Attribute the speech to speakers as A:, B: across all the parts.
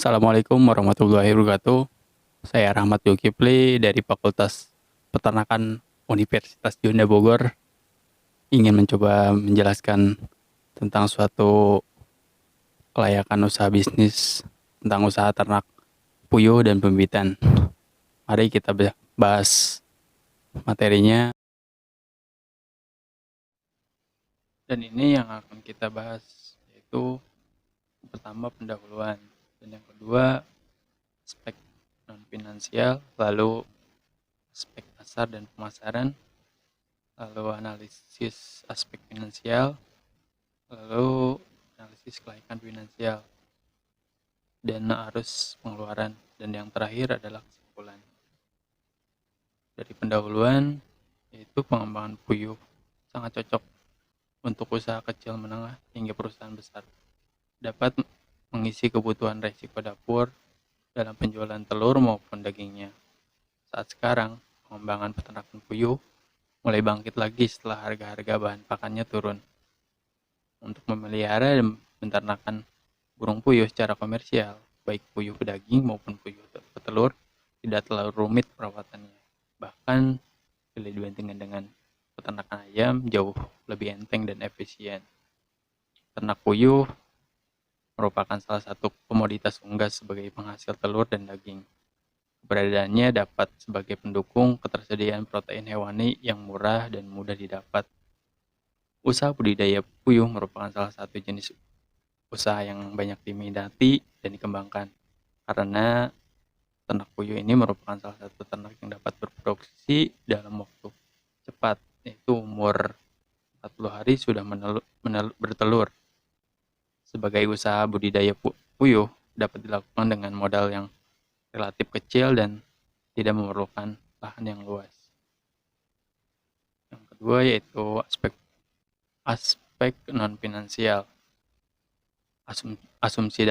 A: Assalamualaikum warahmatullahi wabarakatuh. Saya Rahmat Zulkifli dari Fakultas Peternakan Universitas Juanda Bogor. Ingin mencoba menjelaskan tentang suatu kelayakan usaha bisnis tentang usaha ternak puyuh dan pembibitan. Mari kita bahas materinya. Dan ini yang akan kita bahas, yaitu pertama pendahuluan, dan yang kedua aspek non finansial, lalu aspek pasar dan pemasaran, lalu analisis aspek finansial, lalu analisis kelayakan finansial, dan arus pengeluaran, dan yang terakhir adalah kesimpulan. Dari pendahuluan, yaitu pengembangan puyuh sangat cocok untuk usaha kecil menengah hingga perusahaan besar. Dapat mengisi kebutuhan resiko dapur dalam penjualan telur maupun dagingnya. Saat sekarang, pengembangan peternakan puyuh mulai bangkit lagi setelah harga-harga bahan pakannya turun. Untuk memelihara dan menternakan burung puyuh secara komersial, baik puyuh pedaging maupun puyuh petelur, tidak terlalu rumit perawatannya. Bahkan, bila dibandingkan dengan peternakan ayam, jauh lebih enteng dan efisien. Ternak puyuh merupakan salah satu komoditas unggas sebagai penghasil telur dan daging. Keberadaannya dapat sebagai pendukung ketersediaan protein hewani yang murah dan mudah didapat. Usaha budidaya puyuh merupakan salah satu jenis usaha yang banyak diminati dan dikembangkan, karena ternak puyuh ini merupakan salah satu ternak yang dapat berproduksi dalam waktu cepat, yaitu umur 40 hari sudah bertelur. Sebagai usaha budidaya puyuh dapat dilakukan dengan modal yang relatif kecil dan tidak memerlukan lahan yang luas. Yang kedua yaitu aspek non finansial. Asumsi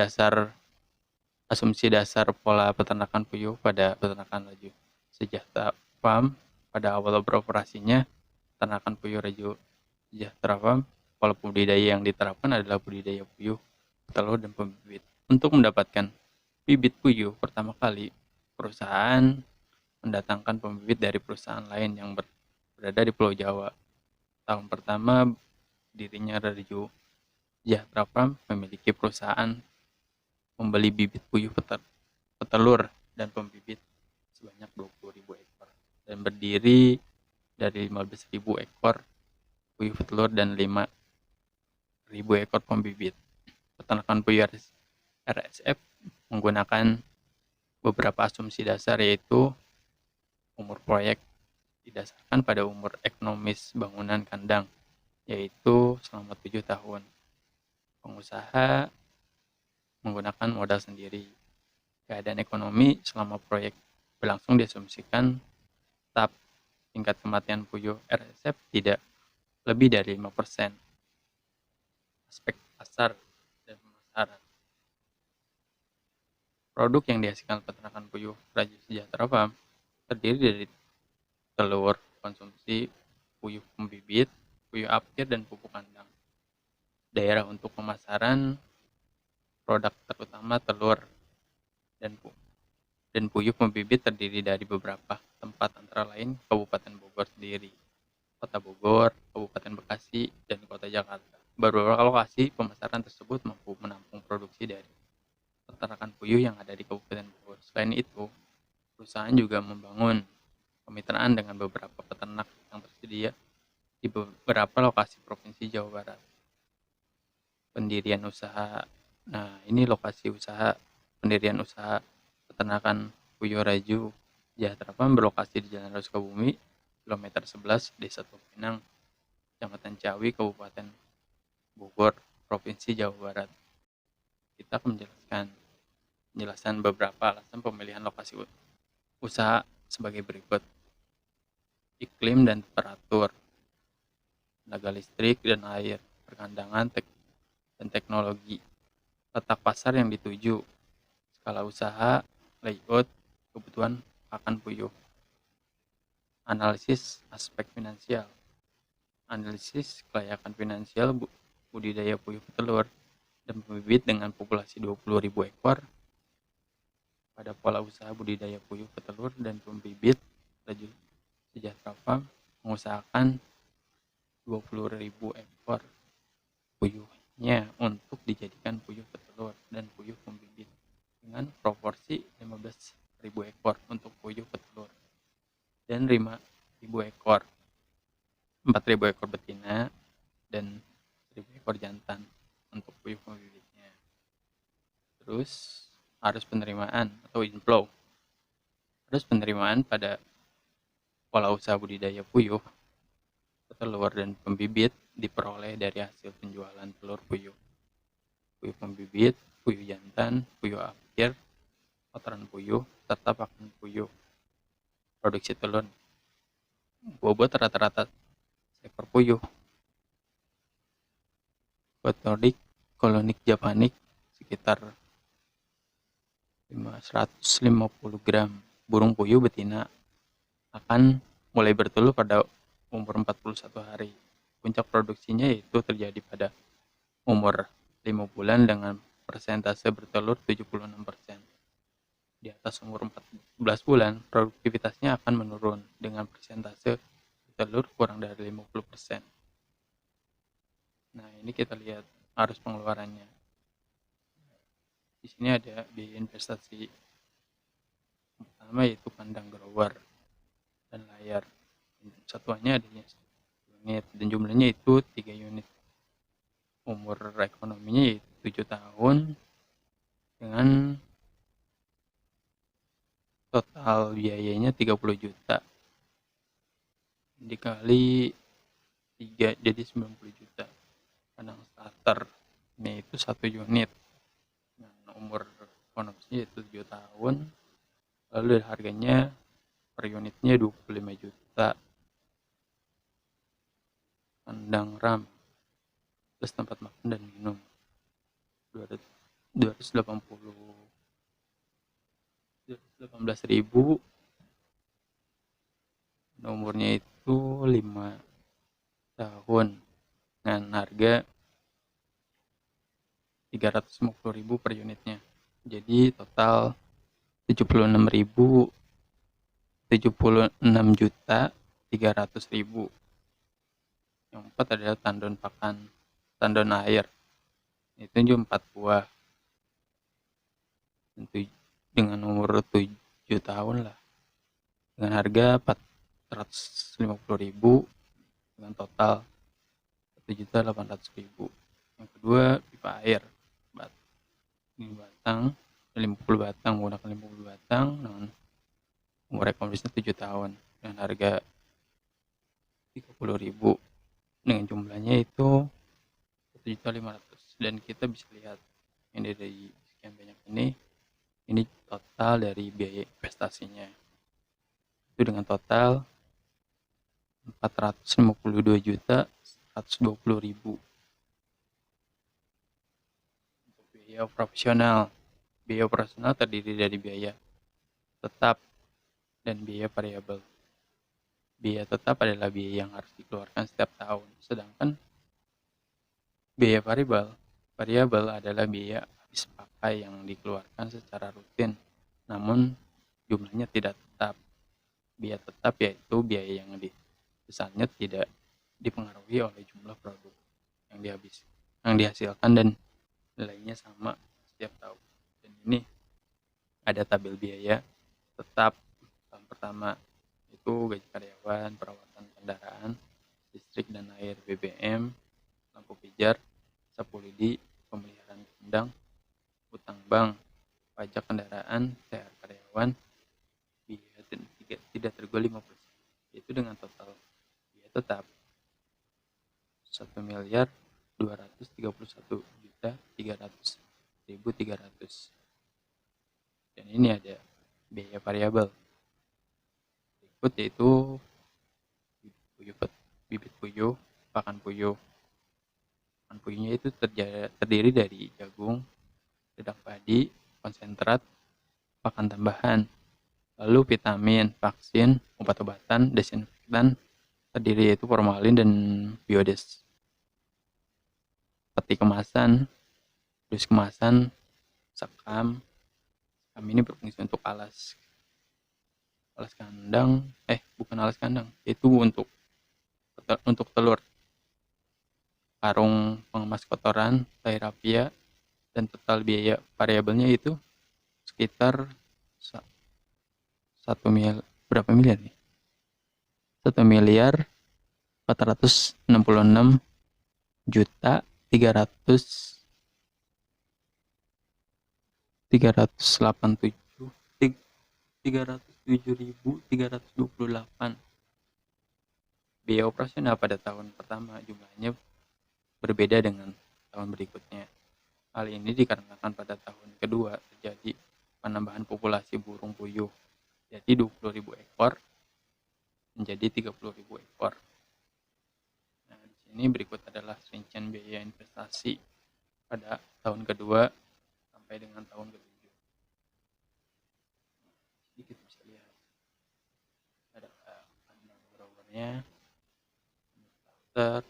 A: dasar pola peternakan puyuh pada peternakan laju sejahtera farm. Pada awal beroperasinya peternakan puyuh laju sejahtera farm, pola budidaya yang diterapkan adalah budidaya puyuh, telur, dan pembibit. Untuk mendapatkan bibit puyuh pertama kali, perusahaan mendatangkan pembibit dari perusahaan lain yang berada di Pulau Jawa. Tahun pertama dirinya Raju Sejahtera Farm memiliki perusahaan membeli bibit puyuh petelur dan pembibit sebanyak 20.000 ekor dan berdiri dari 15.000 ekor puyuh petelur dan 5.000 ekor pembibit. Peternakan puyuh RSF menggunakan beberapa asumsi dasar, yaitu umur proyek didasarkan pada umur ekonomis bangunan kandang, yaitu selama 7 tahun. Pengusaha menggunakan modal sendiri. Keadaan ekonomi selama proyek berlangsung diasumsikan tetap. Tingkat kematian puyuh RSF tidak lebih dari 5%. Aspek pasar dan pemasaran. Produk yang dihasilkan peternakan puyuh Raju Sejahtera Farm terdiri dari telur konsumsi, puyuh pembibit, puyuh apkir, dan pupuk kandang. Daerah untuk pemasaran produk terutama telur dan puyuh pembibit terdiri dari beberapa tempat, antara lain Kabupaten Bogor sendiri, Kota Bogor, Kabupaten Bekasi, dan Kota Jakarta. Beberapa lokasi pemasaran tersebut mampu menampung produksi dari peternakan puyuh yang ada di Kabupaten Bogor. Selain itu, perusahaan juga membangun kemitraan dengan beberapa peternak yang tersedia di beberapa lokasi Provinsi Jawa Barat. Pendirian usaha. Nah, ini lokasi usaha pendirian usaha peternakan puyuh Raju Sejahtera Farm berlokasi di Jalan Raya Sukabumi, kilometer 11, Desa Topinang, Kecamatan Ciawi, Kabupaten Bogor, Provinsi Jawa Barat. Kita akan menjelaskan beberapa alasan pemilihan lokasi usaha sebagai berikut. Iklim dan temperatur, tenaga listrik dan air, perkandangan dan teknologi, letak pasar yang dituju, skala usaha, layout, kebutuhan pakan puyuh. Analisis aspek finansial. Analisis kelayakan finansial budidaya puyuh petelur dan pembibit dengan populasi 20.000 ekor pada pola usaha budidaya puyuh petelur dan pembibit, Raju Sejahtera Farm mengusahakan 20.000 ekor puyuhnya untuk dijadikan puyuh petelur dan puyuh pembibit dengan proporsi 15.000 ekor untuk puyuh petelur dan 5.000 ekor 4.000 ekor betina dan 1.000 ekor jantan untuk puyuh pembibitnya. Terus arus penerimaan atau inflow. Arus penerimaan pada pola usaha budidaya puyuh petelur dan pembibit diperoleh dari hasil penjualan telur puyuh, puyuh pembibit, puyuh jantan, puyuh akhir, kotoran puyuh, serta pakan puyuh. Produksi telur bobot rata-rata seekor puyuh kolonik japanik sekitar 150 gram. Burung puyuh betina akan mulai bertelur pada umur 41 hari. Puncak produksinya itu terjadi pada umur 5 bulan dengan persentase bertelur 76%. Di atas umur 14 bulan, produktivitasnya akan menurun dengan persentase bertelur kurang dari 50%. Nah, ini kita lihat arus pengeluarannya. Di sini ada biaya investasi pertama yaitu kandang grower dan layar. Satuannya adanya unit dan jumlahnya itu 3 unit. Umur ekonominya yaitu 7 tahun dengan total biayanya 30 juta dikali 3 jadi 90 juta. Kandang starter ini itu 1 unit. Nah, umur ekonomisnya itu 7 tahun. Lalu harganya per unitnya 25 juta. Kandang ram plus tempat makan dan minum 218.000. Nomornya itu 5 tahun dengan harga 350.000 per unitnya. Jadi total 76 juta 300.000. Yang 4 adalah tandon pakan, tandon air. Itu juga 4 buah. Dengan umur 7 tahun lah. Dengan harga 450.000 dengan total 1.800.000. Yang kedua pipa air. Ini batang 50 batang menggunakan 50 batang dengan umur ekonomisnya 7 tahun dengan harga 30.000 dengan jumlahnya itu 1.500.000. Dan kita bisa lihat ini dari sekian banyak ini total dari biaya investasinya itu dengan total 452.120.000. Untuk biaya operasional terdiri dari biaya tetap dan biaya variabel. Biaya tetap adalah biaya yang harus dikeluarkan setiap tahun, sedangkan biaya variabel adalah biaya habis pakai yang dikeluarkan secara rutin, namun jumlahnya tidak tetap. Biaya tetap yaitu biaya yang besarnya tidak dipengaruhi oleh jumlah produk yang dihasilkan dan nilainya sama setiap tahun. Dan ini ada tabel biaya tetap. Tahun pertama itu gaji karyawan, perawatan kendaraan, listrik dan air, BBM, lampu pijar, sapu lidi, pemeliharaan kandang, utang bank, pajak kendaraan, THR karyawan, biaya tidak tergolong 5%. Itu dengan total biaya tetap 1.231.300.300. Dan ini ada biaya variabel. Berikut yaitu bibit puyuh, pakan puyuh. Pakan puyuhnya itu terdiri dari jagung, dedak padi, konsentrat, pakan tambahan, lalu vitamin, vaksin, obat-obatan, desinfektan, terdiri yaitu formalin dan biodes. Peti kemasan, dus kemasan, sekam, Kami ini berfungsi untuk alas kandang, bukan alas kandang, itu untuk telur, karung pengemas kotoran, tray rapia, dan total biaya variabelnya itu sekitar 1 miliar, berapa miliar nih? 1.466.387 307.328. Biaya operasional pada tahun pertama jumlahnya berbeda dengan tahun berikutnya. Hal ini dikarenakan pada tahun kedua terjadi penambahan populasi burung puyuh, jadi 20.000 ekor menjadi 30.000 ekor. Nah, di sini berikut adalah rincian biaya investasi pada tahun kedua sampai dengan tahun ketujuh. Jadi kita bisa lihat ada kandang growernya, starter,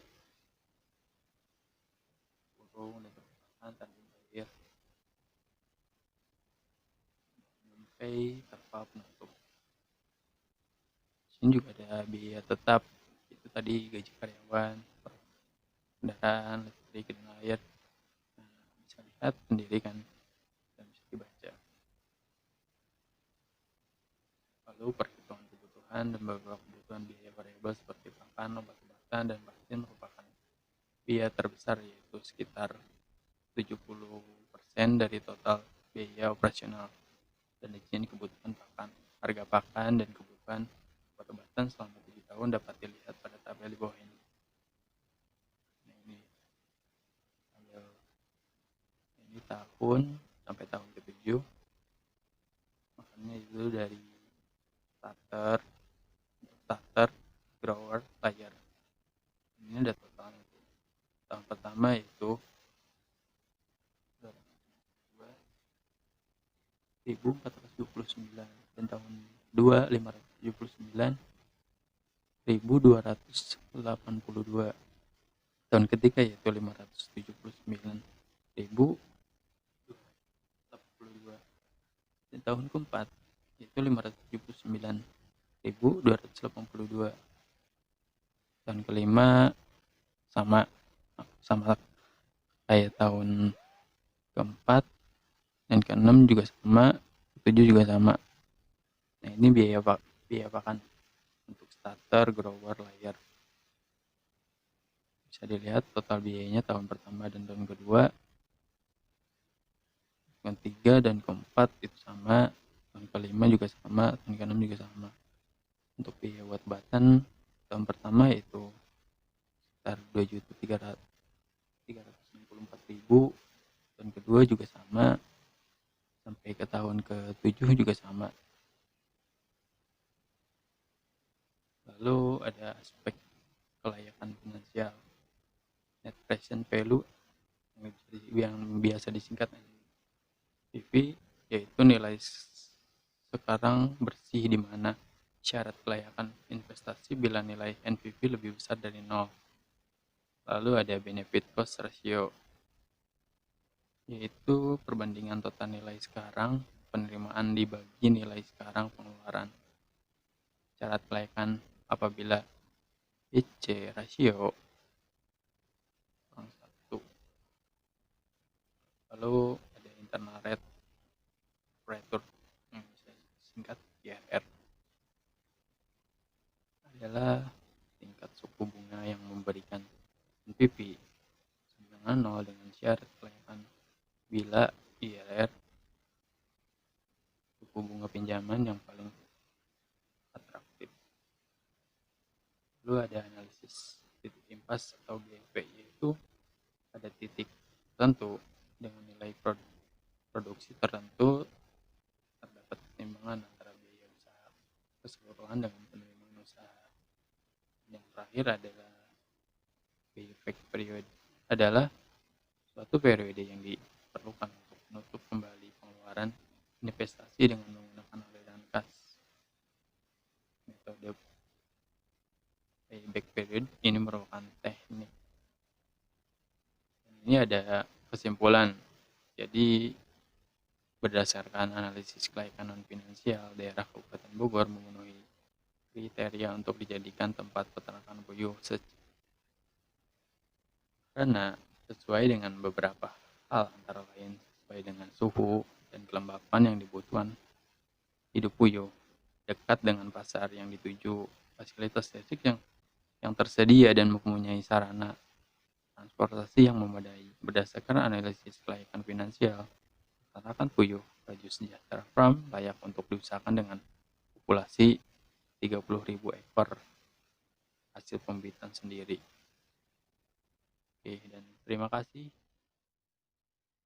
A: burung dan perpakan, tanding air, pay, terpal, penutup. Di sini juga ada biaya tetap, itu tadi gaji karyawan, kendaraan, listrik, dan air. Nah, bisa lihat sendiri kan, dan bisa dibaca. Lalu perhitungan kebutuhan dan beberapa kebutuhan biaya variabel seperti pakan, obat-obatan, dan vaksin merupakan biaya terbesar, yaitu sekitar 70% dari total biaya operasional. Dan di sini kebutuhan pakan, harga pakan dan kebutuhan obat-obatan selama 7 tahun dapat dilihat pada tabel di bawah ini. Nah, ini tahun sampai tahun ke-7. Makanya itu dari starter, grower, layer. Ini ada totalnya. Tahun pertama itu 1.429, dan tahun 2 579, 1.282. Tahun ketiga yaitu 579.082, dan tahun keempat yaitu 579.282. Tahun kelima sama kayak tahun keempat, dan keenam juga sama, ketujuh juga sama. Nah, ini biaya pakan untuk starter, grower, layer. Bisa dilihat total biayanya tahun pertama dan tahun kedua, tahun ketiga dan keempat itu sama, tahun kelima juga sama, tahun keenam juga sama. Untuk biaya buat batan tahun pertama itu sekitar 2.364.000, tahun kedua juga sama, sampai ke tahun ke-7 juga sama. Lalu ada aspek kelayakan finansial, net present value yang biasa disingkat NPV, yaitu nilai sekarang bersih, di mana syarat kelayakan investasi bila nilai NPV lebih besar dari 0. Lalu ada benefit cost ratio, yaitu perbandingan total nilai sekarang penerimaan dibagi nilai sekarang pengeluaran. Syarat kelayakan apabila EC rasio 1. Lalu ada internal rate operator yang bisa singkat IRR, adalah tingkat suku bunga yang memberikan NPV dengan 0 dengan syarat kelayakan bila IRR suku bunga pinjaman yang paling atraktif. Lalu ada analisis titik impas atau BFP, yaitu pada titik tertentu dengan nilai produksi tertentu terdapat keseimbangan antara biaya usaha keseluruhan dengan penerimaan usaha. Yang terakhir adalah payback period, adalah suatu periode yang diperlukan untuk menutup kembali pengeluaran investasi dengan menggunakan aliran kas. Metode payback period ini merupakan teknik. Ini ada kesimpulan. Jadi berdasarkan analisis kelayakan non-finansial, daerah Kabupaten Bogor memenuhi kriteria untuk dijadikan tempat peternakan puyuh karena sesuai dengan beberapa hal, antara lain sesuai dengan suhu dan kelembapan yang dibutuhkan hidup puyuh, dekat dengan pasar yang dituju, fasilitas listrik yang tersedia dan mempunyai sarana transportasi yang memadai. Berdasarkan analisis kelayakan finansial, peternakan puyuh Raju Sejahtera Farm layak untuk diusahakan dengan populasi 30.000 ekor hasil pembibitan sendiri. Oke, dan terima kasih.